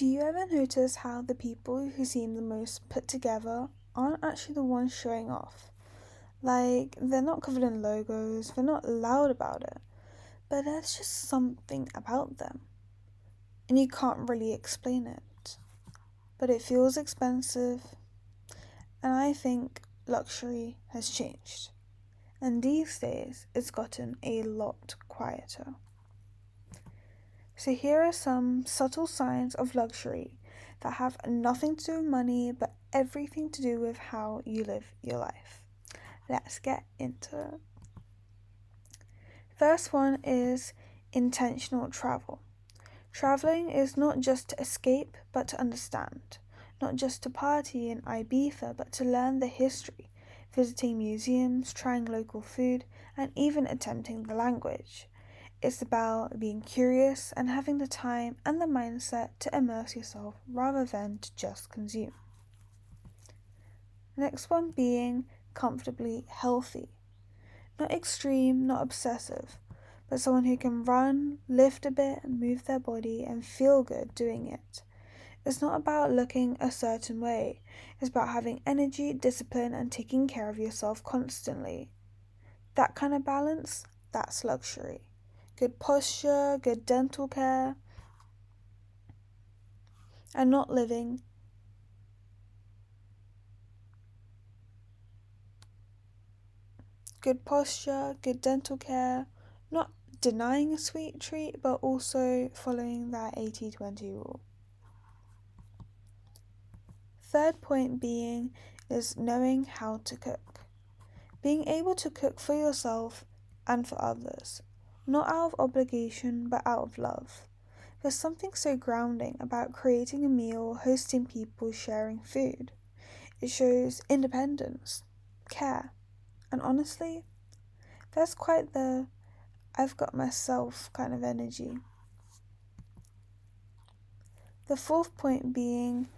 Do you ever notice how the people who seem the most put together aren't actually the ones showing off? Like, they're not covered in logos, they're not loud about it, but there's just something about them, and you can't really explain it. But it feels expensive, and I think luxury has changed. And these days, it's gotten a lot quieter. So, here are some subtle signs of luxury that have nothing to do with money but everything to do with how you live your life. Let's get into it. First one is intentional travel. Traveling is not just to escape but to understand, not just to party in Ibiza but to learn the history, visiting museums, trying local food, and even attempting the language. It's about being curious and having the time and the mindset to immerse yourself rather than to just consume. The next one being comfortably healthy. Not extreme, not obsessive, but someone who can run, lift a bit, move their body, and feel good doing it. It's not about looking a certain way, it's about having energy, discipline, and taking care of yourself constantly. That kind of balance, that's luxury. Good posture, good dental care, and not living. Good posture, good dental care, not denying a sweet treat, but also following that 80-20 rule. Third point being is knowing how to cook. Being able to cook for yourself and for others, not out of obligation but out of love. There's something so grounding about creating a meal, hosting people, sharing food. It shows independence, care, and honestly, that's quite the I've got myself kind of energy. The fourth point being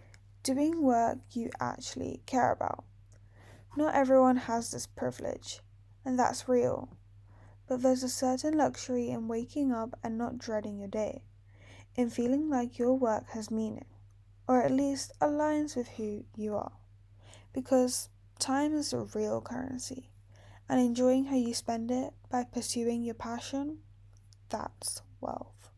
doing work you actually care about. Not everyone has this privilege, and that's real. But there's a certain luxury in waking up and not dreading your day, in feeling like your work has meaning, or at least aligns with who you are. Because time is a real currency, and enjoying how you spend it by pursuing your passion, that's wealth.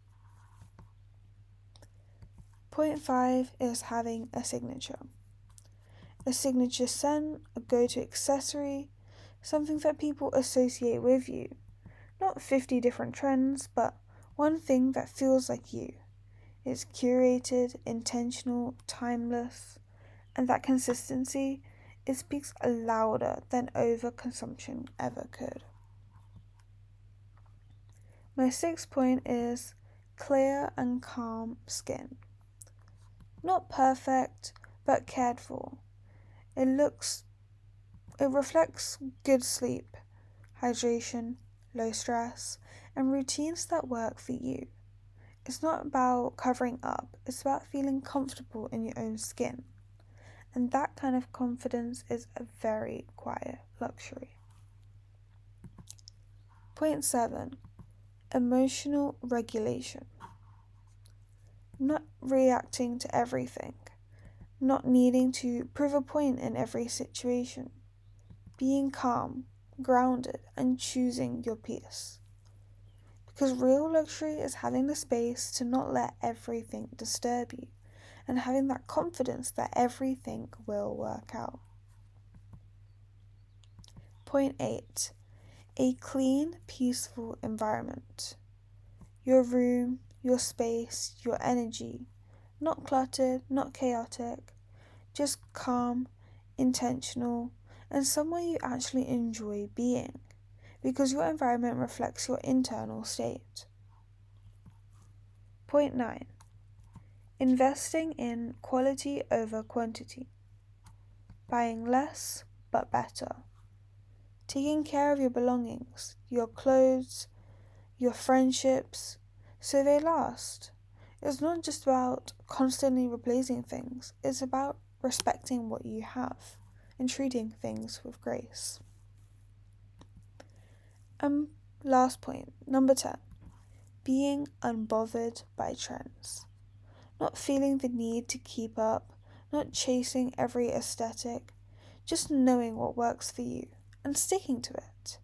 Point 5 is having a signature. A signature scent, a go-to accessory, something that people associate with you. Not 50 different trends, but one thing that feels like you. It's curated, intentional, timeless, and that consistency, it speaks louder than overconsumption ever could. My sixth point is clear and calm skin. Not perfect, but cared for. It reflects good sleep, hydration, low stress, and routines that work for you. It's not about covering up, it's about feeling comfortable in your own skin. And that kind of confidence is a very quiet luxury. Point 7. Emotional regulation. Not reacting to everything, not needing to prove a point in every situation. Being calm, grounded, and choosing your peace. Because real luxury is having the space to not let everything disturb you and having that confidence that everything will work out. Point 8. A clean, peaceful environment. Your room, your space, your energy. Not cluttered, not chaotic, just calm, intentional, and somewhere you actually enjoy being, because your environment reflects your internal state. Point 9. Investing in quality over quantity. Buying less but better. Taking care of your belongings, your clothes, your friendships, so they last. It's not just about constantly replacing things, it's about respecting what you have and treating things with grace. Last point, number 10, being unbothered by trends. not feeling the need to keep up, not chasing every aesthetic, just knowing what works for you and sticking to it.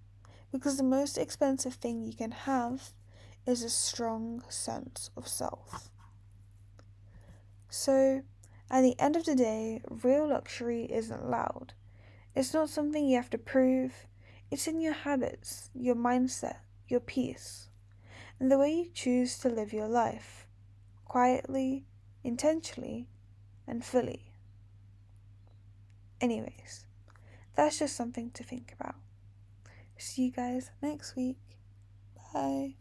Because the most expensive thing you can have is a strong sense of self. So, at the end of the day, real luxury isn't loud. It's not something you have to prove, it's in your habits, your mindset, your peace, and the way you choose to live your life quietly, intentionally, and fully. Anyways, that's just something to think about. See you guys next week. Bye.